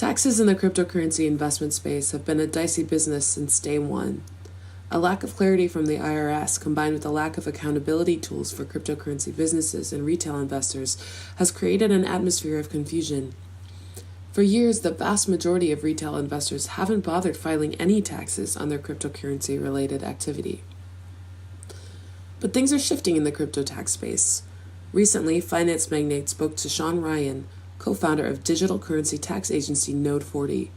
Taxes in the cryptocurrency investment space have been a dicey business since day one. A lack of clarity from the IRS, combined with a lack of accountability tools for cryptocurrency businesses and retail investors, has created an atmosphere of confusion. For years, the vast majority of retail investors haven't bothered filing any taxes on their cryptocurrency-related activity. But things are shifting in the crypto tax space. Recently, finance magnate spoke to Sean Ryan, co-founder of digital currency tax agency Node40.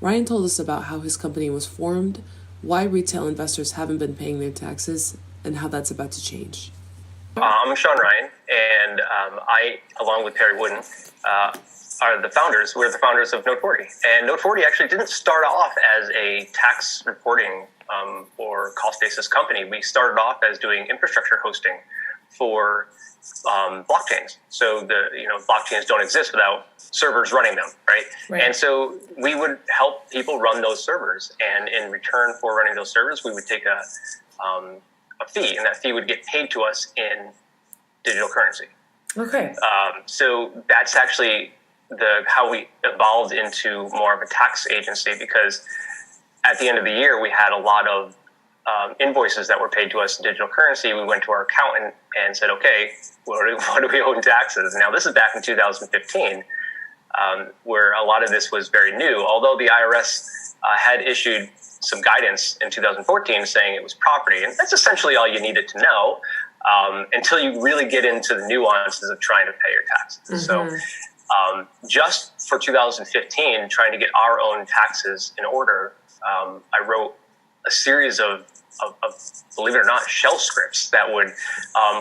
Ryan told us about how his company was formed, why retail investors haven't been paying their taxes, and how that's about to change. I'm Sean Ryan, and I, along with Perry Wooden, are the founders. We're the founders of Node40. And Node40 actually didn't start off as a tax reporting or cost basis company. We started off as doing infrastructure hosting for blockchains. So blockchains don't exist without servers running them, right? And so we would help people run those servers, and in return for running those servers, we would take a fee, and that fee would get paid to us in digital currency. Okay. So that's actually how we evolved into more of a tax agency, because at the end of the year, we had a lot of invoices that were paid to us in digital currency. We went to our accountant and said, okay, what do we owe in taxes? Now, this is back in 2015, where a lot of this was very new, although the IRS had issued some guidance in 2014 saying it was property. And that's essentially all you needed to know until you really get into the nuances of trying to pay your taxes. Mm-hmm. So just for 2015, trying to get our own taxes in order, I wrote a series of, believe it or not, shell scripts that would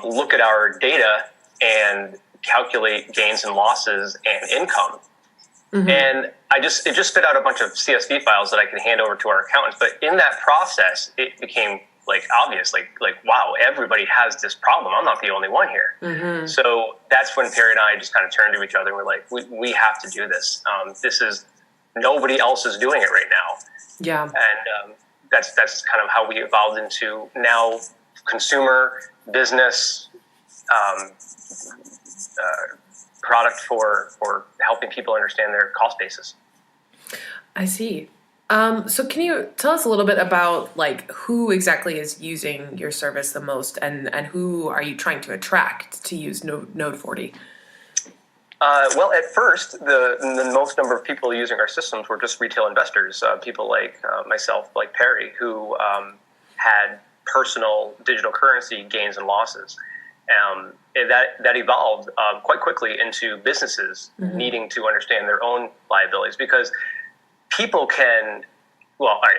look at our data and calculate gains and losses and income. Mm-hmm. And it just spit out a bunch of CSV files that I could hand over to our accountants. But in that process, it became obvious, wow, everybody has this problem. I'm not the only one here. Mm-hmm. So that's when Perry and I just kind of turned to each other and we're like, we have to do this. Nobody else is doing it right now. Yeah. And that's kind of how we evolved into now consumer business product for helping people understand their cost basis. I see. So can you tell us a little bit about who exactly is using your service the most, and who are you trying to attract to use Node40? Well, at first, the most number of people using our systems were just retail investors, people like myself, like Perry, who had personal digital currency gains and losses. And that evolved quite quickly into businesses mm-hmm. needing to understand their own liabilities, because people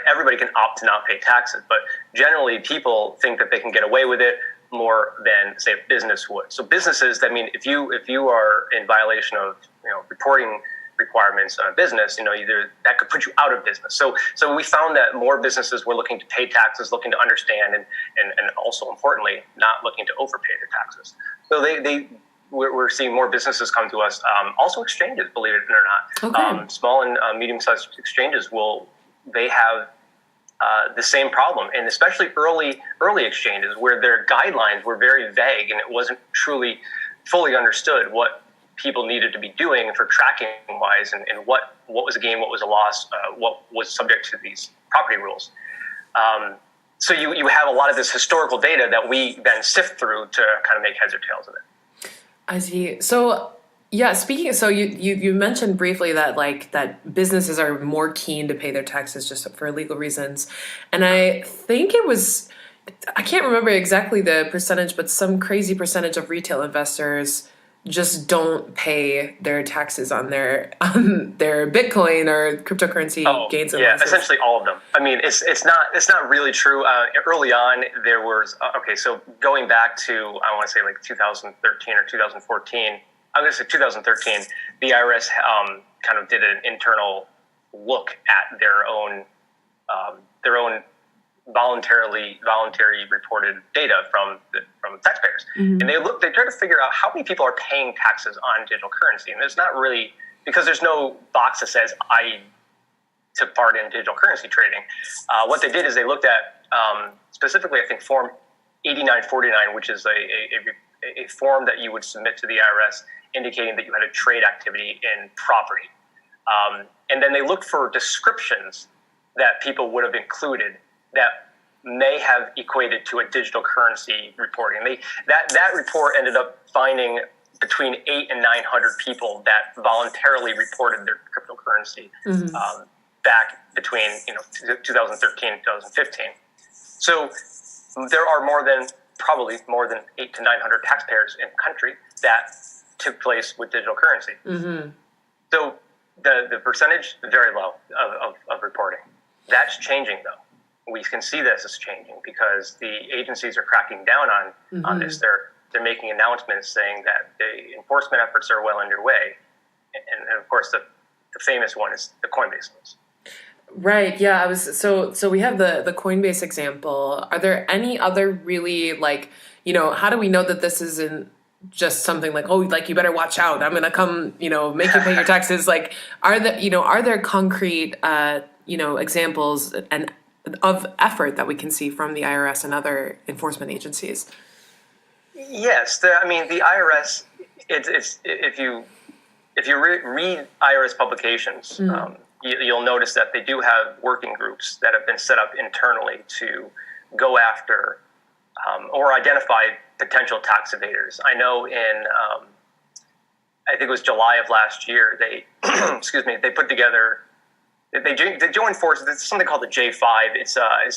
everybody can opt to not pay taxes, but generally people think that they can get away with it more than, say, a business would. So businesses, if you are in violation of reporting requirements on a business, either that could put you out of business. So we found that more businesses were looking to pay taxes, looking to understand, and also importantly, not looking to overpay their taxes. So we're seeing more businesses come to us. Also exchanges, believe it or not. Okay. Small and medium-sized exchanges they have the same problem, and especially early exchanges where their guidelines were very vague and it wasn't truly fully understood what people needed to be doing for tracking wise, and what was a gain, what was a loss, what was subject to these property rules. So you have a lot of this historical data that we then sift through to kind of make heads or tails of it. I see. So yeah, so you mentioned briefly that that businesses are more keen to pay their taxes just for legal reasons, and I think I can't remember exactly the percentage, but some crazy percentage of retail investors just don't pay their taxes on their Bitcoin or cryptocurrency gains and losses. Yeah, essentially all of them. I mean, it's not really true. Early on, there was so going back to, I want to say 2013 or 2014. I'm going to say 2013. The IRS kind of did an internal look at their own voluntary reported data from taxpayers, mm-hmm. and they try to figure out how many people are paying taxes on digital currency, and there's not really, because there's no box that says I took part in digital currency trading. What they did is they looked at specifically, I think, Form 8949, which is a form that you would submit to the IRS indicating that you had a trade activity in property. And then they looked for descriptions that people would have included that may have equated to a digital currency reporting. That report ended up finding between 800 and 900 people that voluntarily reported their cryptocurrency back between 2013 and 2015. So there are probably more than 800 to 900 taxpayers in the country that took place with digital currency. So the percentage is very low of reporting. That's changing though. We can see this is changing because the agencies are cracking down on this. They're making announcements saying that the enforcement efforts are well underway, and of course the famous one is the Coinbase ones. Right. Yeah. So we have the Coinbase example. Are there any other really how do we know that this isn't just something like, oh, like you better watch out, I'm gonna come, make you pay your taxes? Like, are there concrete examples and of effort that we can see from the IRS and other enforcement agencies? Yes, the IRS. It's if you read IRS publications, you'll notice that they do have working groups that have been set up internally to go after or identify potential tax evaders. I know I think it was July of last year, they they put together. They joined forces. It's something called the J5. It's a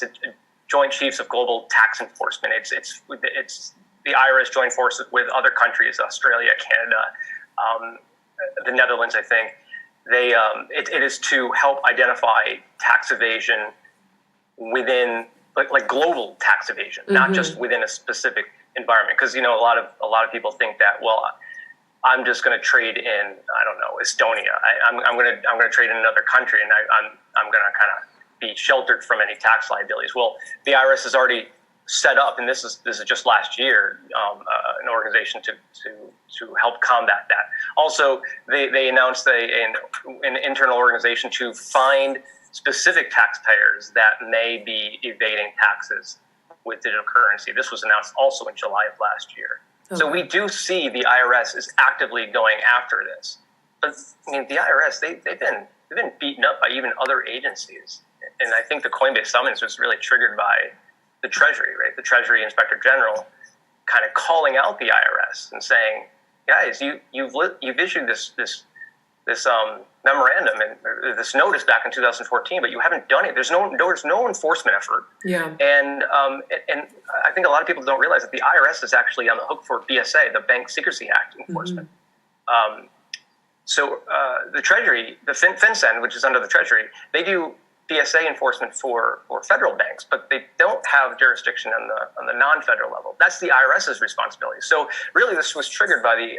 Joint Chiefs of Global Tax Enforcement. It's the IRS joined forces with other countries, Australia, Canada, the Netherlands, I think. It is to help identify tax evasion within like global tax evasion, not just within a specific environment. Because a lot of people think that, well, I'm just going to trade in, I don't know, Estonia. I'm going to trade in another country, and I'm going to kind of be sheltered from any tax liabilities. Well, the IRS has already set up, and this is just last year, an organization to help combat that. Also, they announced an internal organization to find specific taxpayers that may be evading taxes with digital currency. This was announced also in July of last year. Okay. So we do see the IRS is actively going after this. But the IRS, they've been beaten up by even other agencies. And I think the Coinbase summons was really triggered by the Treasury, right? The Treasury Inspector General kind of calling out the IRS and saying, guys, you've issued this memorandum and this notice back in 2014, but you haven't done it. There's no enforcement effort. Yeah. And I think a lot of people don't realize that the IRS is actually on the hook for BSA, the Bank Secrecy Act enforcement. So the Treasury, the FinCEN, which is under the Treasury, they do BSA enforcement for federal banks, but they don't have jurisdiction on the non-federal level. That's the IRS's responsibility. So really this was triggered by the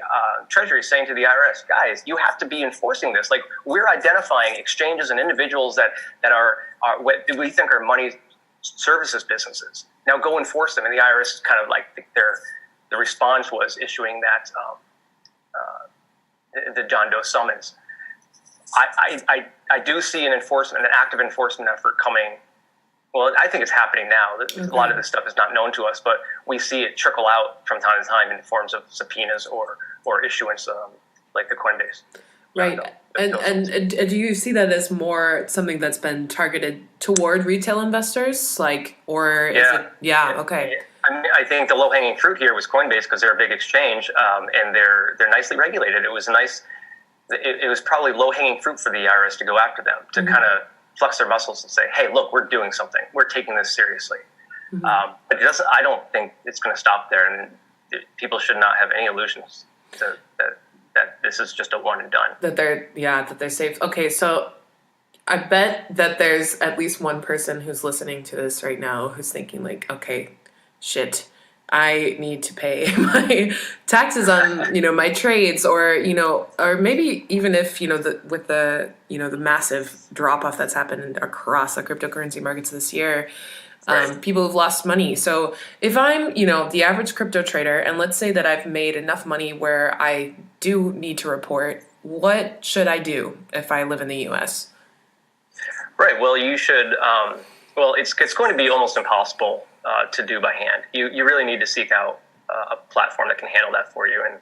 Treasury saying to the IRS, guys, you have to be enforcing this. Like, we're identifying exchanges and individuals that are what we think are money services businesses. Now go enforce them. And the IRS kind of like the response was issuing that the John Doe summons. I do see an active enforcement effort coming. Well, I think it's happening now. Okay. A lot of this stuff is not known to us, but we see it trickle out from time to time in forms of subpoenas or issuance, like the Coinbase. Right. And do you see that as more something that's been targeted toward retail investors, or is it? Yeah. Okay. I think the low-hanging fruit here was Coinbase because they're a big exchange, and they're nicely regulated. It was nice. It was probably low-hanging fruit for the IRS to go after them, to kind of flex their muscles and say, hey, look, we're doing something. We're taking this seriously. But I don't think it's going to stop there, and people should not have any illusions that this is just a one and done. That they're safe. Okay, so I bet that there's at least one person who's listening to this right now who's thinking like, okay, shit, I need to pay my taxes on, my trades, or maybe even if, with the massive drop off that's happened across the cryptocurrency markets this year, right. People have lost money. So if I'm, the average crypto trader, and let's say that I've made enough money where I do need to report, what should I do if I live in the US? Right. Well, you should, it's going to be almost impossible to do by hand. You really need to seek out a platform that can handle that for you. And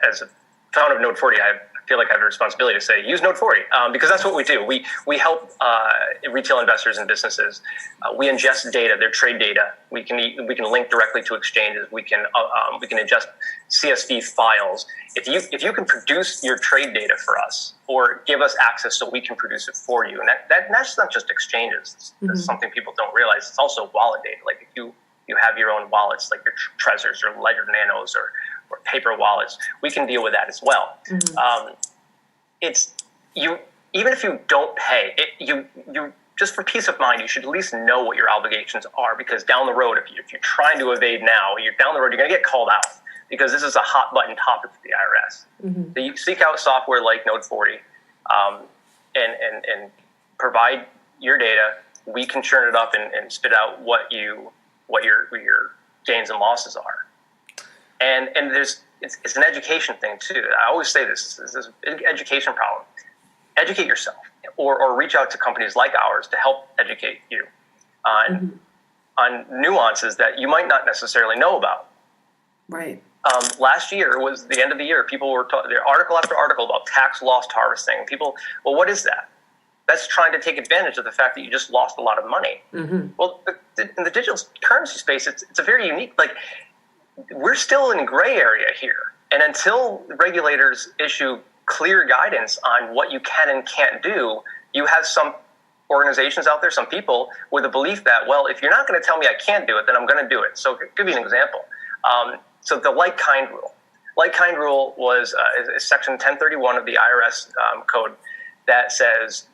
as a founder of Node40, I have feel like I have a responsibility to say use Node40 because that's what we do. We help retail investors and businesses. We ingest data, their trade data. We can link directly to exchanges. We can ingest CSV files. If you can produce your trade data for us or give us access so we can produce it for you, and that's not just exchanges. That's something people don't realize. It's also wallet data. Like if you have your own wallets, like your Trezors or Ledger Nanos or paper wallets, we can deal with that as well. It's you. Even if you don't pay, you just for peace of mind, you should at least know what your obligations are, because down the road, if you're trying to evade now, down the road, you're going to get called out, because this is a hot button topic for the IRS. So you seek out software like Node40 and provide your data. We can churn it up and spit out what your gains and losses are. And it's an education thing too. I always say this is a big education problem. Educate yourself, or reach out to companies like ours to help educate you on nuances that you might not necessarily know about. Right. Last year was the end of the year. People were there article after article about tax loss harvesting. People, well, what is that? That's trying to take advantage of the fact that you just lost a lot of money. Well, in the digital currency space, it's a very unique. Like, we're still in a gray area here, and until regulators issue clear guidance on what you can and can't do, you have some organizations out there, some people with a belief that, well, if you're not going to tell me I can't do it, then I'm going to do it. So I'll give you an example. So the like-kind rule. Like-kind rule was is section 1031 of the IRS code that says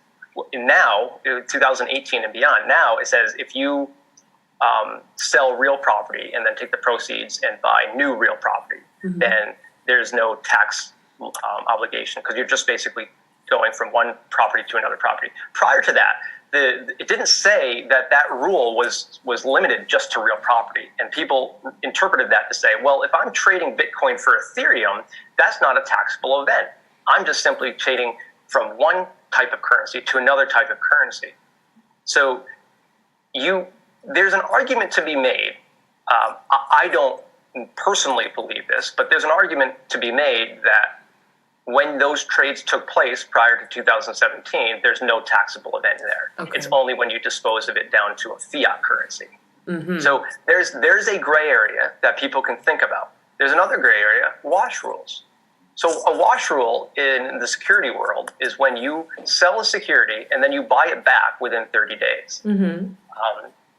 now, 2018 and beyond, now it says if you sell real property and then take the proceeds and buy new real property, then there's no tax obligation, because you're just basically going from one property to another property. Prior to that, it didn't say that rule was limited just to real property, and people interpreted that to say, well, if I'm trading Bitcoin for Ethereum, that's not a taxable event. I'm just simply trading from one type of currency to another type of currency. So there's an argument to be made. I don't personally believe this, but there's an argument to be made that when those trades took place prior to 2017, there's no taxable event there. Okay. It's only when you dispose of it down to a fiat currency. So there's a gray area that people can think about. There's another gray area, wash rules. So a wash rule in the security world is when you sell a security and then you buy it back within 30 days.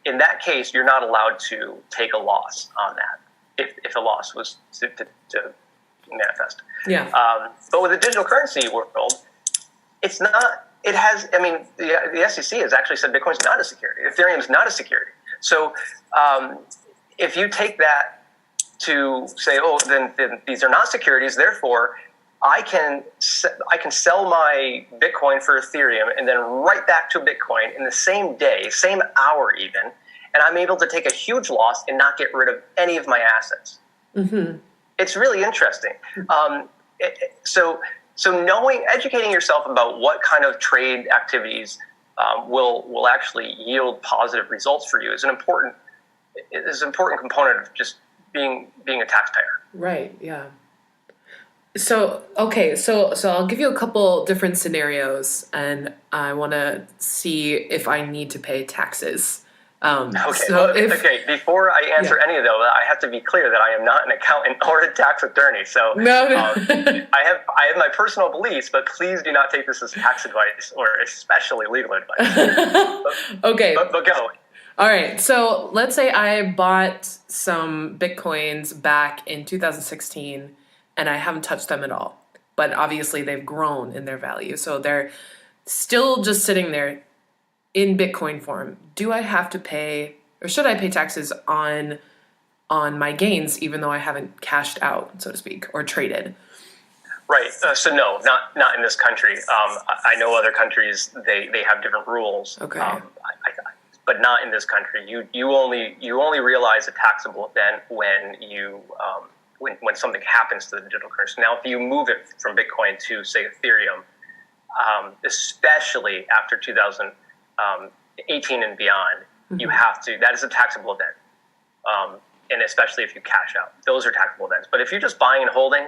In that case, you're not allowed to take a loss on that if a loss was to manifest. But with the digital currency world, it's not. It has. I mean, the SEC has actually said Bitcoin's not a security. Ethereum's not a security. So if you take that to say, oh, then these are not securities, therefore I can sell my Bitcoin for Ethereum and then right back to Bitcoin in the same day, same hour even, and I'm able to take a huge loss and not get rid of any of my assets. It's really interesting. So educating yourself about what kind of trade activities will actually yield positive results for you is an important component of just being a taxpayer. Right. Yeah. So okay. So I'll give you a couple different scenarios, and I want to see if I need to pay taxes. Okay. Before I answer any of those, I have to be clear that I am not an accountant or a tax attorney. So no. I have my personal beliefs, but please do not take this as tax advice or especially legal advice. Okay. But go. All right. So let's say I bought some Bitcoins back in 2016, and I haven't touched them at all. But obviously, they've grown in their value, so they're still just sitting there in Bitcoin form. Do I have to pay, or should I pay taxes on my gains, even though I haven't cashed out, so to speak, or traded? Right. So no, not in this country. I know other countries they have different rules. Okay. But not in this country. You only realize a taxable event when you when something happens to the digital currency. Now, if you move it from Bitcoin to say Ethereum, especially after 2018 and beyond, you have to. That is a taxable event, and especially if you cash out, those are taxable events. But if you're just buying and holding,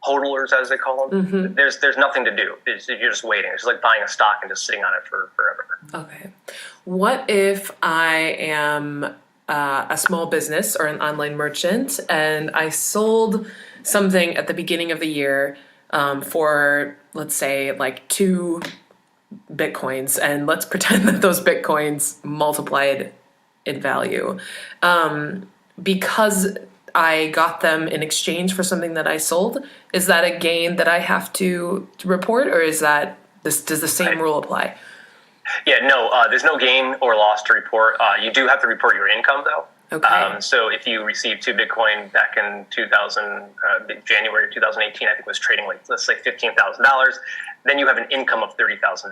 hodlers, as they call them. There's nothing to do. You're just waiting. It's like buying a stock and just sitting on it for forever. Okay. What if I am a small business or an online merchant and I sold something at the beginning of the year for, let's say, like 2 Bitcoins, and let's pretend that those Bitcoins multiplied in value. Because I got them in exchange for something that I sold, is that a gain that I have to report, or is that does the same rule apply? Yeah, no, there's no gain or loss to report. You do have to report your income, though. Okay. So if you received 2 Bitcoin back in January 2018, I think it was trading like, let's say $15,000, then you have an income of $30,000.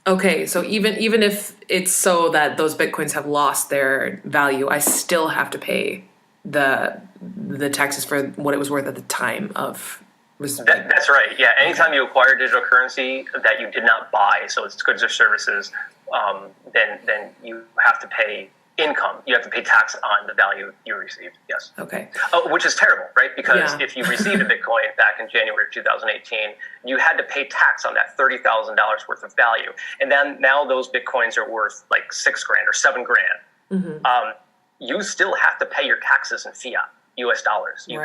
Okay, so even if it's so that those Bitcoins have lost their value, I still have to pay the taxes for what it was worth at the time of. That's right. Yeah. Anytime you acquire digital currency that you did not buy, so it's goods or services, then you have to pay income. You have to pay tax on the value you received. Yes. Okay. Which is terrible, right? Because if you received a Bitcoin back in January 2018, you had to pay tax on that $30,000 worth of value, and then now those Bitcoins are worth like $6,000 or $7,000. You still have to pay your taxes in fiat. U.S. dollars. You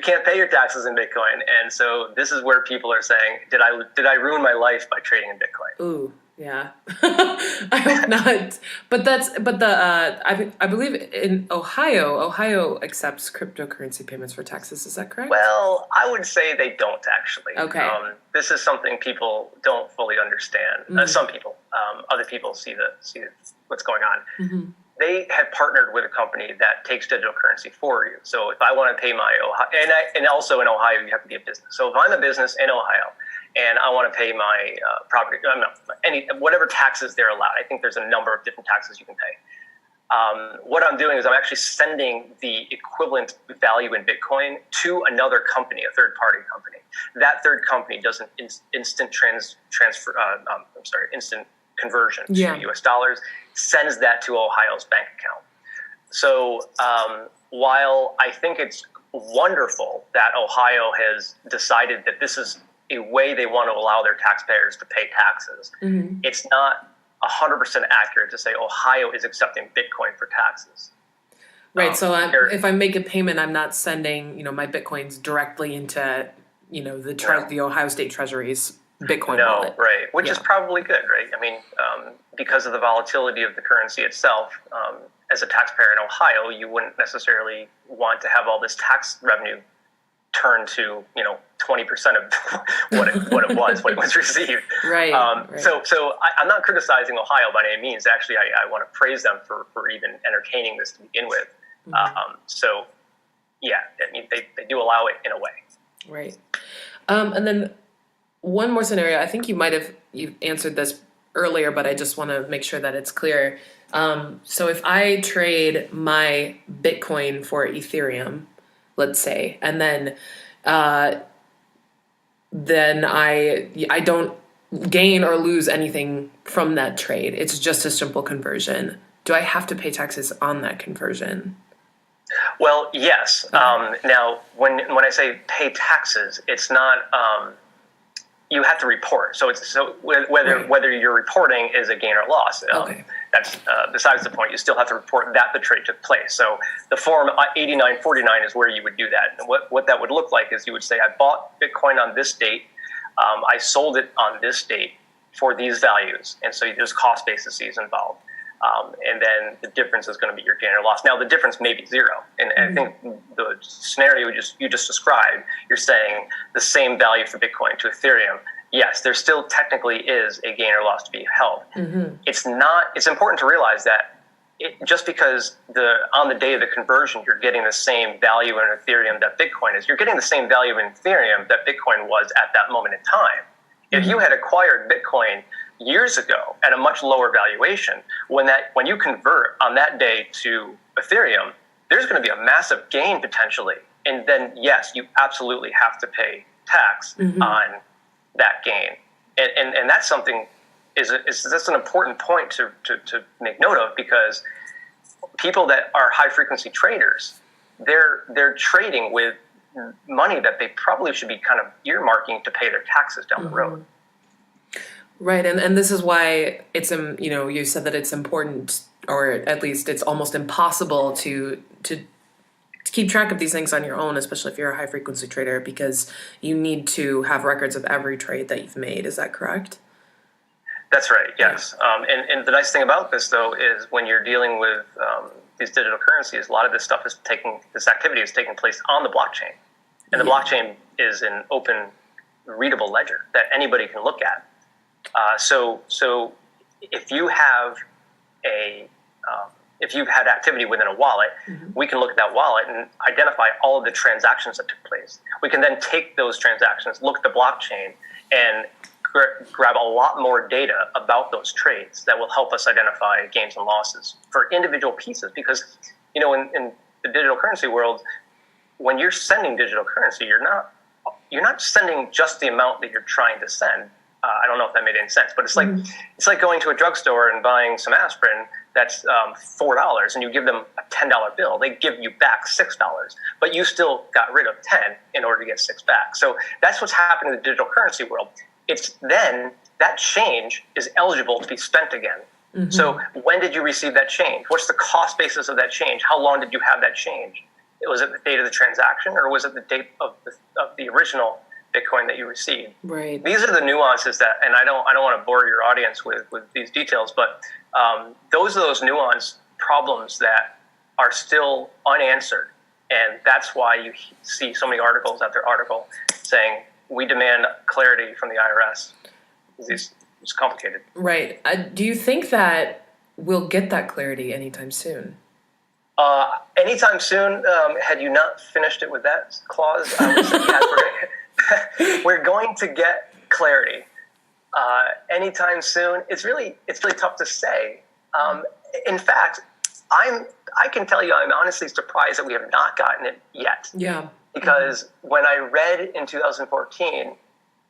can't pay your taxes in Bitcoin, and so this is where people are saying, "Did I ruin my life by trading in Bitcoin?" Ooh, yeah. I hope not. I believe in Ohio accepts cryptocurrency payments for taxes. Is that correct? Well, I would say they don't actually. Okay. This is something people don't fully understand. Some people, other people see what's going on. They have partnered with a company that takes digital currency for you. So if I want to pay my Ohio, and also in Ohio, you have to be a business. So if I'm a business in Ohio and I want to pay my property, whatever taxes they're allowed, I think there's a number of different taxes you can pay. What I'm doing is I'm actually sending the equivalent value in Bitcoin to another company, a third-party company. That third company does an instant conversion to U.S. dollars, sends that to Ohio's bank account. So while I think it's wonderful that Ohio has decided that this is a way they want to allow their taxpayers to pay taxes, it's not 100% accurate to say Ohio is accepting Bitcoin for taxes. Right. So if I make a payment, I'm not sending my Bitcoins directly into the Ohio State Treasury's Bitcoin wallet. Right, which is probably good, right? I mean, because of the volatility of the currency itself, as a taxpayer in Ohio, you wouldn't necessarily want to have all this tax revenue turned to 20% of what it was received. Right. So I'm not criticizing Ohio by any means. Actually, I want to praise them for even entertaining this to begin with. So yeah, I mean they do allow it in a way. Right. And then one more scenario. I think you've answered this earlier, but I just want to make sure that it's clear. So if I trade my Bitcoin for Ethereum, let's say, and then I don't gain or lose anything from that trade. It's just a simple conversion. Do I have to pay taxes on that conversion? Well, yes. Now, when I say pay taxes, it's not. You have to report. So whether your reporting is a gain or loss, that's besides the point. You still have to report that the trade took place. So the form 8949 is where you would do that. And what that would look like is you would say, I bought Bitcoin on this date, I sold it on this date for these values, and so there's cost basis involved. And then the difference is going to be your gain or loss. Now, the difference may be zero. And I think the scenario you just described, you're saying the same value for Bitcoin to Ethereum. Yes, there still technically is a gain or loss to be held. It's not. It's important to realize that just because on the day of the conversion, you're getting the same value in Ethereum that Bitcoin is, you're getting the same value in Ethereum that Bitcoin was at that moment in time. If you had acquired Bitcoin years ago at a much lower valuation, when you convert on that day to Ethereum, there's going to be a massive gain potentially. And then, yes, you absolutely have to pay tax on that gain. And that's something that's an important point to make note of, because people that are high frequency traders, they're trading with money that they probably should be kind of earmarking to pay their taxes down the road. Right, and this is why it's you said that it's important, or at least it's almost impossible to keep track of these things on your own, especially if you're a high frequency trader, because you need to have records of every trade that you've made. Is that correct? That's right. Yes. And the nice thing about this, though, is when you're dealing with these digital currencies, a lot of this activity is taking place on the blockchain, and the blockchain is an open, readable ledger that anybody can look at. So if you have if you've had activity within a wallet, we can look at that wallet and identify all of the transactions that took place. We can then take those transactions, look at the blockchain, and grab a lot more data about those trades that will help us identify gains and losses for individual pieces. Because, in the digital currency world, when you're sending digital currency, you're not sending just the amount that you're trying to send. I don't know if that made any sense, but it's like going to a drugstore and buying some aspirin that's $4, and you give them a $10 bill. They give you back $6, but you still got rid of 10 in order to get 6 back. So that's what's happening in the digital currency world. It's then that change is eligible to be spent again. So when did you receive that change? What's the cost basis of that change? How long did you have that change? Was it the date of the transaction, or was it the date of the original Bitcoin that you received? Right. These are the nuances that, and I don't want to bore your audience with these details, but those are those nuanced problems that are still unanswered, and that's why you see so many articles after article saying we demand clarity from the IRS. It's complicated. Right. Do you think that we'll get that clarity anytime soon? Anytime soon. Had you not finished it with that clause, I would say yes, we're going to get clarity anytime soon. It's really tough to say. In fact, I can tell you I'm honestly surprised that we have not gotten it yet. Yeah. Because when I read in 2014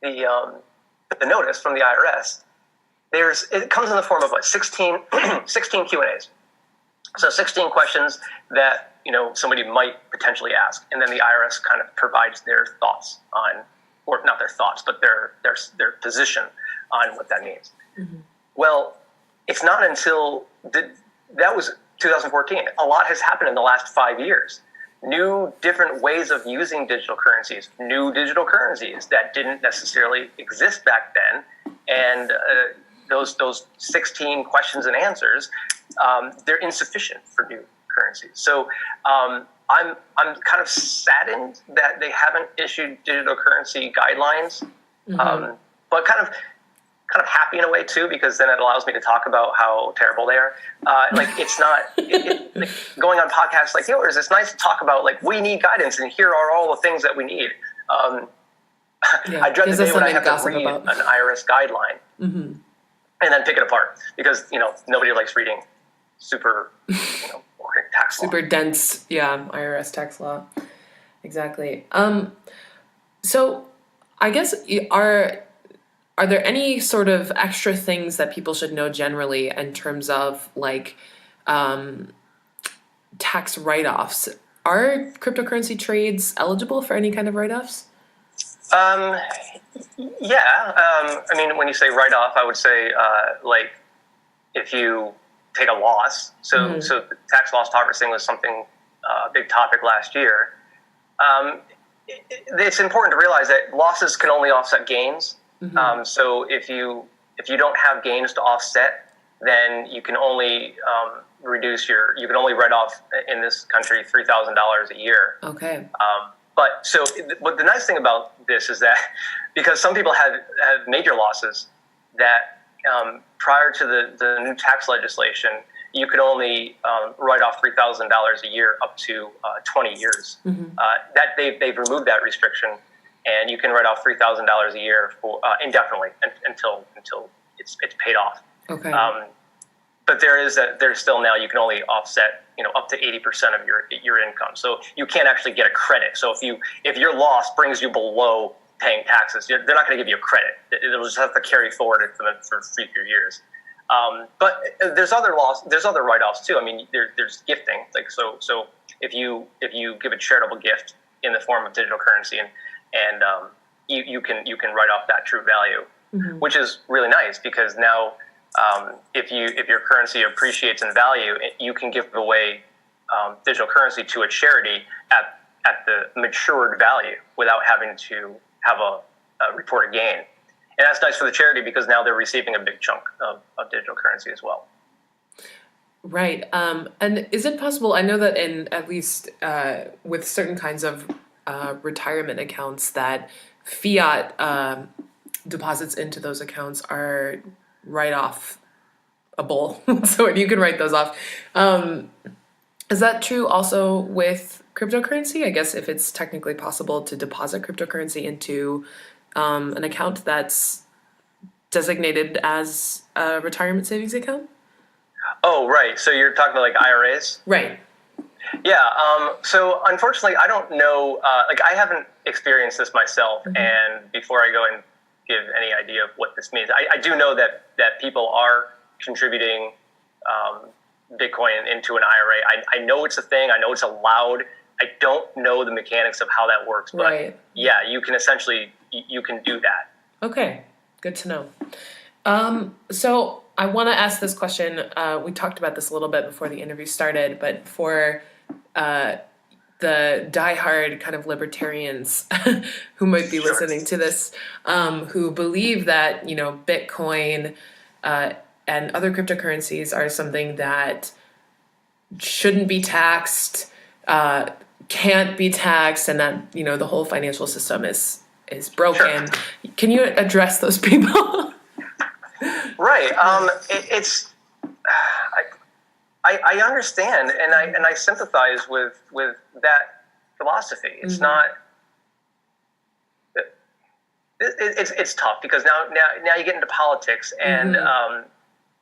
the notice from the IRS, it comes in the form of 16 Q&As. So 16 questions that somebody might potentially ask, and then the IRS kind of provides their thoughts on, or not their thoughts, but their position on what that means. Well, it's not until that was 2014. A lot has happened in the last 5 years. New, different ways of using digital currencies, new digital currencies that didn't necessarily exist back then, and those 16 questions and answers, they're insufficient for new currencies. So I'm kind of saddened that they haven't issued digital currency guidelines, but kind of happy in a way too, because then it allows me to talk about how terrible they are. It's not like going on podcasts like yours. It's nice to talk about we need guidance, and here are all the things that we need. I dread the day when I have to read an IRS guideline and then pick it apart, because nobody likes reading super boring tax law. Super dense, IRS tax law. Exactly. So I guess are there any sort of extra things that people should know generally in terms of tax write-offs? Are cryptocurrency trades eligible for any kind of write-offs? When you say write-off, I would say if you take a loss. So tax loss harvesting was something a big topic last year. It's important to realize that losses can only offset gains. So if you don't have gains to offset, then you can only you can only write off in this country $3,000 a year. Okay. But the nice thing about this is that because some people have major losses, that prior to the new tax legislation, you could only write off $3,000 a year up to 20 years. That they've removed that restriction, and you can write off $3,000 a year for indefinitely until it's paid off. Okay. But there's still now you can only offset up to 80% of your income. So you can't actually get a credit. So if your loss brings you below paying taxes, they're not going to give you a credit. It'll just have to carry forward for future years. But there's other write-offs too. I mean, there's gifting. So if you give a charitable gift, in the form of digital currency, and you can write off that true value, which is really nice because now if your currency appreciates in value, you can give away digital currency to a charity at the matured value without having to have a reported gain. And that's nice for the charity because now they're receiving a big chunk of digital currency as well. Right. And is it possible, I know that in at least with certain kinds of retirement accounts that fiat deposits into those accounts are write-offable. So you can write those off. Is that true also with cryptocurrency? I guess if it's technically possible to deposit cryptocurrency into an account that's designated as a retirement savings account? Oh, right. So you're talking about like IRAs? Right. Yeah. So unfortunately, I don't know. I haven't experienced this myself. And before I go and give any idea of what this means, I do know that people are contributing Bitcoin into an IRA. I know it's a thing. I know it's allowed. I don't know the mechanics of how that works, but yeah, you can essentially you can do that. Okay, good to know. So I want to ask this question. We talked about this a little bit before the interview started, but for the diehard kind of libertarians who might be listening to this, who believe that Bitcoin and other cryptocurrencies are something that shouldn't be taxed, can't be taxed, and that the whole financial system is broken. Sure. Can you address those people? Right. I understand and I sympathize with that philosophy. It's not. It's tough because now you get into politics and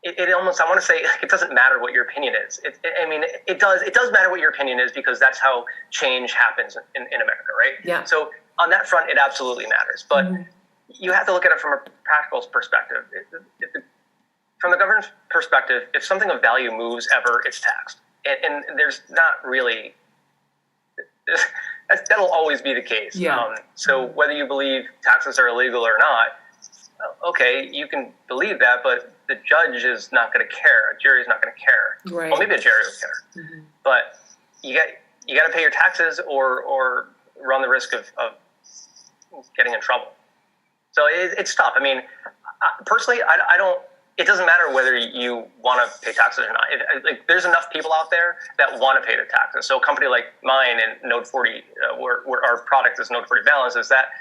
it almost, I want to say, it doesn't matter what your opinion is. It does matter what your opinion is because that's how change happens in America, right? Yeah. So on that front, it absolutely matters. But you have to look at it from a practical perspective. From the government's perspective, if something of value moves ever, it's taxed. And there's not really, that'll always be the case. Yeah. So whether you believe taxes are illegal or not, okay, you can believe that, but the judge is not going to care. A jury is not going to care. Right. Well, maybe a jury will care. But you got to pay your taxes or run the risk of getting in trouble. So it's tough. I mean, personally, I don't. It doesn't matter whether you want to pay taxes or not. There's enough people out there that want to pay the taxes. So a company like mine and Node40, where our product is Node40 Balance, is that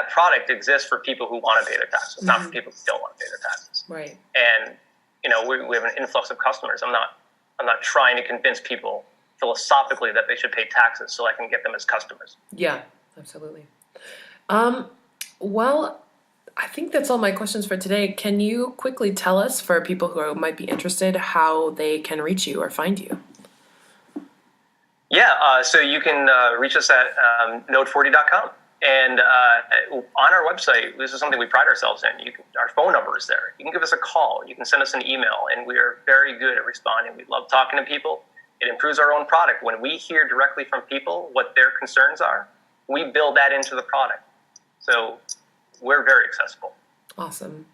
product exists for people who want to pay their taxes, not for people who don't want to pay their taxes. Right. And we have an influx of customers. I'm not trying to convince people philosophically that they should pay taxes so I can get them as customers. Yeah, absolutely. Well, I think that's all my questions for today. Can you quickly tell us, for people who might be interested, how they can reach you or find you? Yeah, so you can reach us at Node40.com. And on our website, this is something we pride ourselves in. Our phone number is there. You can give us a call. You can send us an email. And we are very good at responding. We love talking to people. It improves our own product. When we hear directly from people what their concerns are, we build that into the product. So we're very accessible. Awesome.